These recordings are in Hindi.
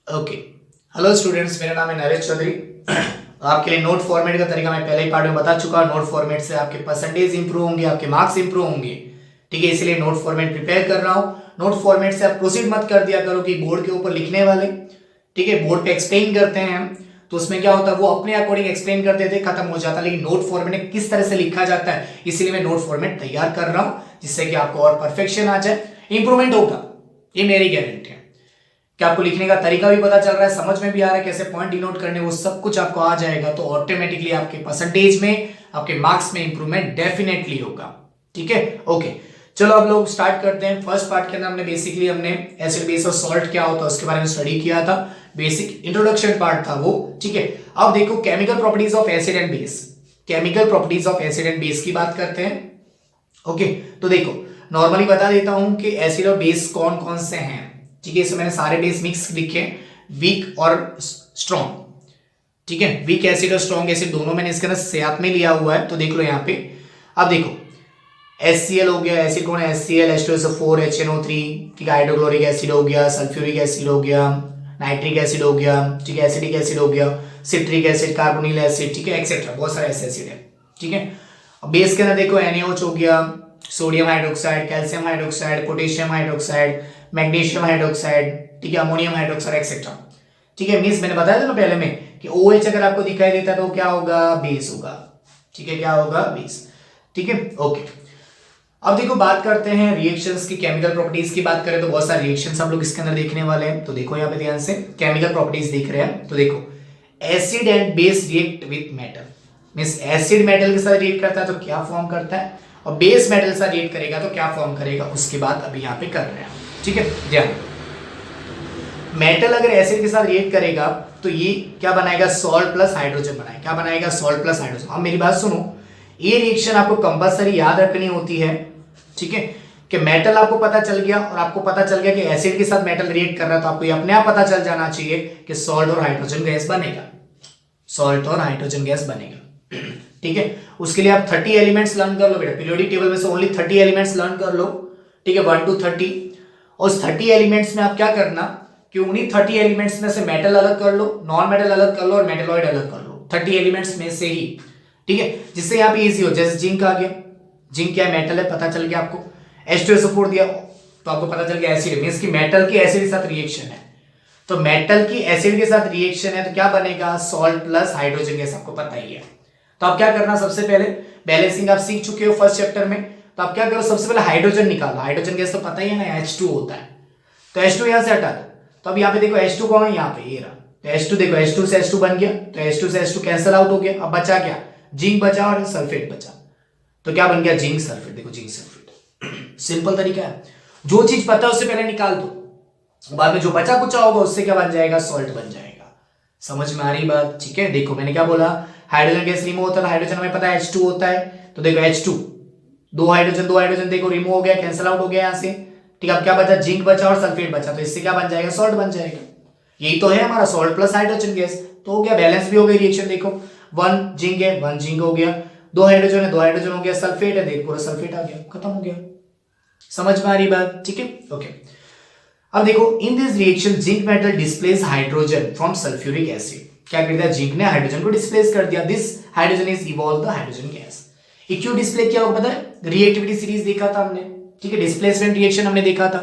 ओके। हेलो स्टूडेंट्स, मेरा नाम है नरेश चौधरी। आपके लिए नोट फॉर्मेट का तरीका मैं पहले ही पार्ट में बता चुका हूँ। नोट फॉर्मेट से आपके परसेंटेज इंप्रूव होंगे, आपके मार्क्स इंप्रूव होंगे। ठीक है, इसलिए नोट फॉर्मेट प्रिपेयर कर रहा हूँ। नोट फॉर्मेट से आप प्रोसीड मत कर दिया करो कि बोर्ड के ऊपर लिखने वाले, ठीक है, बोर्ड पे एक्सप्लेन करते हैं हम, तो उसमें क्या होता है वो अपने अकॉर्डिंग एक्सप्लेन कर देते, खत्म हो जाता। लेकिन नोट फॉर्मेट में किस तरह से लिखा जाता है, इसीलिए मैं नोट फॉर्मेट तैयार कर रहा हूँ, जिससे कि आपको और परफेक्शन आ जाए, इंप्रूवमेंट होगा, ये मेरी गारंटी है। कि आपको लिखने का तरीका भी पता चल रहा है, समझ में भी आ रहा है कैसे पॉइंट डिनोट करने, वो सब कुछ आपको आ जाएगा, तो ऑटोमेटिकली आपके परसेंटेज में, आपके मार्क्स में इंप्रूवमेंट डेफिनेटली होगा। ठीक है, ओके। चलो अब लोग स्टार्ट करते हैं। फर्स्ट पार्ट के अंदर हमने एसिड बेस और सॉल्ट क्या होता है उसके बारे में स्टडी किया था। बेसिक इंट्रोडक्शन पार्ट था वो। ठीक है, अब देखो chemical properties of acid and base. Chemical properties of acid and base की बात करते हैं। ओके, तो देखो नॉर्मली बता देता हूं कि एसिड और बेस कौन कौन से हैं। ठीक है, इसमें मैंने सारे बेस मिक्स लिखे, वीक और स्ट्रॉन्ग। ठीक है, वीक एसिड और स्ट्रॉन्ग एसिड दोनों मैंने इसके अंदर साथ में लिया हुआ है, तो देख लो यहाँ पे। अब देखो HCl हो गया, एसिड कौन है, HCl H2SO4 HNO3। ठीक है, हाइड्रोक्लोरिक एसिड हो गया, सल्फ्यूरिक एसिड हो गया, नाइट्रिक एसिड हो गया, ठीक है, एसिडिक एसिड हो गया, सिट्रिक एसिड, कार्बोनिल एसिड, ठीक है, एक्सेट्रा, बहुत सारे ऐसे एसिड है। ठीक है, अब बेस के अंदर देखो NaOH हो गया, sodium hydroxide, calcium hydroxide, potassium hydroxide, magnesium hydroxide, ठीक है, अमोनियम हाइड्रोक्साइड एक्सेट्रा। ठीक है, मींस मैंने बताया था ना पहले में कि OH अगर आपको दिखाई देता है तो क्या होगा, बेस होगा। ठीक है, क्या होगा, बेस। ठीक है, ओके। अब देखो बात करते हैं रिएक्शंस की, केमिकल प्रॉपर्टीज की बात करें तो बहुत सारे रिएक्शंस हम लोग इसके अंदर देखने वाले हैं। तो देखो यहाँ पे ध्यान से केमिकल प्रॉपर्टीज देख रहे हैं, तो देखो acid and base react with metal, means acid metal के साथ रिएक्ट करता है तो क्या फॉर्म करता है, और बेस मेटल के साथ रिएक्ट करेगा तो क्या फॉर्म करेगा, उसकी बात अभी यहाँ पे कर रहे हैं। ठीक है, ध्यान। मेटल अगर एसिड के साथ रिएक्ट करेगा तो ये क्या बनाएगा, सॉल्ट प्लस हाइड्रोजन बनाएगा। क्या बनाएगा, सॉल्ट प्लस हाइड्रोजन। अब मेरी बात सुनो, ये रिएक्शन आपको कंपलसरी याद रखनी होती है। ठीक है, कि मेटल आपको पता चल गया और आपको पता चल गया कि एसिड के साथ मेटल रिएक्ट कर रहा है, तो आपको ये अपने आप पता चल जाना चाहिए कि सॉल्ट और हाइड्रोजन गैस बनेगा, सॉल्ट और हाइड्रोजन गैस बनेगा। ठीक है, उसके लिए आप 30 एलिमेंट्स लर्न कर लो बेटा, पीरियोडिक टेबल में से ओनली 30 एलिमेंट्स लर्न कर लो। ठीक है, 1 to 30। और उस 30 एलिमेंट्स में आप क्या करना कि उन्हीं 30 एलिमेंट्स में से मेटल अलग कर लो, नॉन मेटल अलग कर लो और मेटलॉइड अलग कर लो, 30 एलिमेंट्स में से ही। ठीक है, जिससे यहाँ पे इजी हो, जैसे जिंक आ गया, जिंक क्या मेटल है, पता चल गया आपको। H2SO4 दिया तो आपको पता चल गया एसिड है, मींस कि मेटल की एसिड के साथ रिएक्शन है। तो मेटल की एसिड के साथ रिएक्शन है तो क्या बनेगा, सॉल्ट प्लस हाइड्रोजन गैस, आपको पता ही है। तो आप क्या करना, सबसे पहले बैलेंसिंग आप सीख चुके हो फर्स्ट चैप्टर में, तो आप क्या करो, सबसे पहले हाइड्रोजन निकालो। हाइड्रोजन गैस तो पता ही है ना, H2 होता है, तो H2 यहां से हटा दो। तो अब यहाँ पे देखो H2 कौन है, यहाँ पे ये रहा, तो H2 देखो, H2 से H2 बन गया, तो H2 से H2 कैंसिल आउट हो गया। अब बचा क्या, जिंक बचा और सल्फेट बचा, तो क्या बन गया, जिंक सल्फेट। देखो जिंक सल्फेट, सिंपल तरीका है, जो चीज पता है उससे पहले निकाल दो, बाद में जो बचा कुचा होगा उससे क्या बन जाएगा, सॉल्ट बन जाएगा। समझ में आ रही बात। ठीक है, देखो मैंने क्या बोला, हाइड्रोजन गैस रिमूव होता है, हाइड्रोजन हमें पता है H2 होता है, तो देखो H2, दो हाइड्रोजन देखो रिमूव हो गया, कैंसिल आउट हो गया यहाँ से। ठीक है, अब क्या बचा, जिंक बचा और सल्फेट बचा, तो इससे क्या बन जाएगा, सॉल्ट बन जाएगा। यही तो है हमारा सॉल्ट प्लस हाइड्रोजन गैस, तो हो गया, बैलेंस भी हो गई रिएक्शन। देखो 1 जिंक है, 1 जिंक हो गया, 2 हाइड्रोजन है, 2 हाइड्रोजन हो गया, सल्फेट है, देखो पूरा सल्फेट आ गया, खत्म हो गया। समझ में आ रही बात। ठीक है, ओके। अब देखो in this reaction zinc metal displace hydrogen from sulphuric acid. क्या कर दिया, जिंक ने हाइड्रोजन को डिस्प्लेस कर दिया, this hydrogen is evolve the hydrogen gas. ये क्यों डिस्प्ले किया होगा पता है, रिएक्टिविटी सीरीज देखा था हमने। ठीक है, डिस्प्लेसमेंट रिएक्शन हमने देखा था,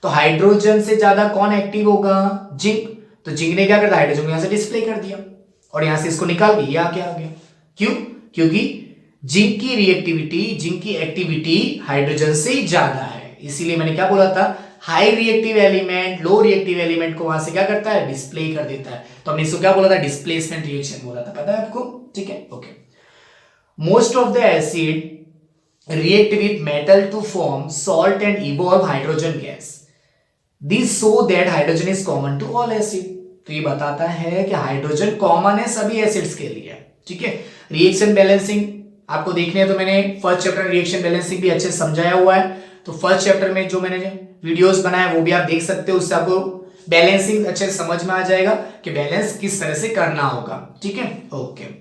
तो हाइड्रोजन से ज्यादा कौन एक्टिव होगा, जिंक। तो जिंक ने क्या कर दिया, हाइड्रोजन को यहां से डिस्प्ले कर दिया और यहां से इसको निकाल दिया, क्या आ गया, क्यों, क्योंकि जिंक की रिएक्टिविटी, जिंक की एक्टिविटी हाइड्रोजन से ज्यादा है, इसीलिए मैंने क्या बोला था, high reactive element low reactive element को वहां से क्या करता है, डिस्प्ले कर देता है। तो हमने इसको क्या बोला था, डिस्प्लेसमेंट रिएक्शन बोला था, पता है आपको। ठीक है, okay. Most of the acid react with metal to form salt and evolve hydrogen gas. This so that hydrogen is common to all acid. तो ये बताता है कि हाइड्रोजन कॉमन है सभी एसिड्स के लिए। ठीक है, रिएक्शन बैलेंसिंग आपको देखने हैं तो मैंने फर्स्ट चैप्टर में रिएक्शन बैलेंसिंग भी अच्छे से समझाया हुआ है, तो फर्स्ट चैप्टर में जो मैंने वीडियोस बनाए वो भी आप देख सकते हो, उससे आपको बैलेंसिंग अच्छे से समझ में आ जाएगा कि बैलेंस किस तरह से करना होगा। ठीक है, ओके।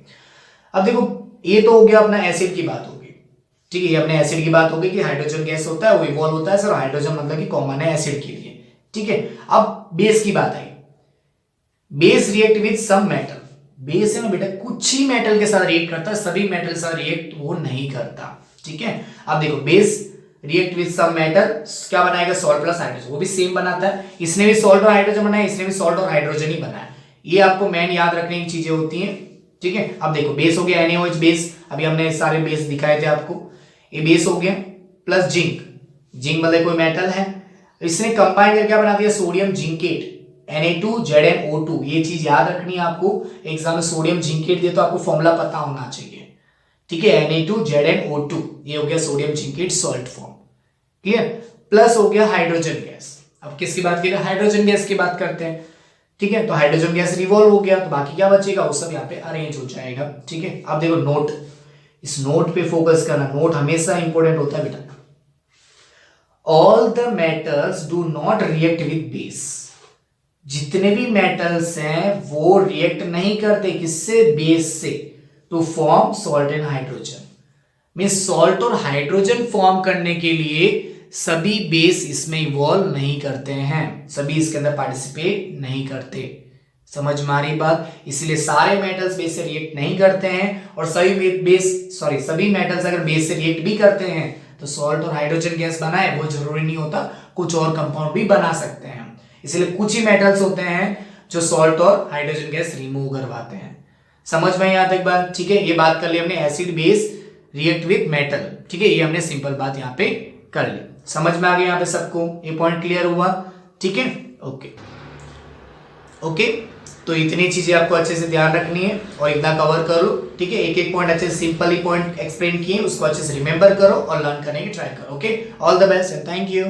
अब देखो ये तो हो गया अपना एसिड की बात होगी। ठीक है, ये अपने एसिड की बात होगी कि हाइड्रोजन गैस होता है वो इवॉल्व होता है सर, हाइड्रोजन मतलब कि कॉमन है एसिड के लिए। ठीक है, अब बेस की बात आई। Base react with some metal, base है ना बेटा कुछ ही मेटल के साथ रिएक्ट करता है, सभी मेटल के साथ रिएक्ट वो नहीं करता, ठीक है। अब देखो base react with some metal क्या बनाएगा, सॉल्ट प्लस हाइड्रोजन, वो भी सेम बनाता है, इसने भी सॉल्ट और हाइड्रोजन बनाया, इसने भी सॉल्ट और हाइड्रोजन ही बनाया। ये आपको मेन याद रखने की चीजें होती हैं, ठीक है। अब देखो बेस हो गया NaOH बेस, अभी हमने सारे बेस दिखाए थे आपको, ये बेस हो गया, प्लस जिंक, जिंक मतलब कोई मेटल है, इसने कंबाइन करके क्या बना दिया, सोडियम जिंकेट Na2ZnO2, ये चीज याद रखनी है आपको, एग्जाम में सोडियम जिंकेट दिए तो आपको फॉर्मूला पता होना चाहिए, ठीक है। Na2ZnO2 ये हो गया sodium zincate salt form, clear. Plus हो गया हाइड्रोजन गैस, अब किसकी बात करें, हाइड्रोजन गैस की बात करते हैं, ठीक है। तो हाइड्रोजन गैस रिवॉल्व हो गया, तो बाकी क्या बचेगा वो सब यहाँ पे अरेंज हो जाएगा, ठीक है। अब देखो नोट, इस नोट पे फोकस करना, नोट हमेशा इंपॉर्टेंट होता है बेटा। All the metals do not react with base, जितने भी मेटल्स हैं वो रिएक्ट नहीं करते, किससे, बेस से, to form salt and hydrogen. Mean salt और हाइड्रोजन फॉर्म करने के लिए सभी बेस इसमें इवॉल्व नहीं करते हैं, सभी इसके अंदर पार्टिसिपेट नहीं करते, समझ में आ रही बात। इसलिए सारे मेटल्स बेस से रिएक्ट नहीं करते हैं, और सभी मेटल्स अगर बेस से रिएक्ट भी करते हैं तो सॉल्ट और हाइड्रोजन गैस बनाए वो जरूरी नहीं होता, कुछ और कंपाउंड भी बना सकते हैं। इसलिए कुछ ही मेटल्स होते हैं जो सॉल्ट और हाइड्रोजन गैस रिमूव करवाते हैं, समझ में आता एक बार, ठीक है। ये बात कर ली हमने acid base react with metal, ठीक है, ये हमने सिंपल बात यहाँ पे कर ली, समझ में आ गया यहाँ पे सबको, ये पॉइंट क्लियर हुआ, ठीक है। ओके, तो इतनी चीजें आपको अच्छे से ध्यान रखनी है और इतना कवर करो, ठीक है। एक एक पॉइंट अच्छे से सिंपल ही पॉइंट एक्सप्लेन किए, उसको अच्छे से रिमेंबर करो और लर्न करने की ट्राई करो, okay. All the best and thank you.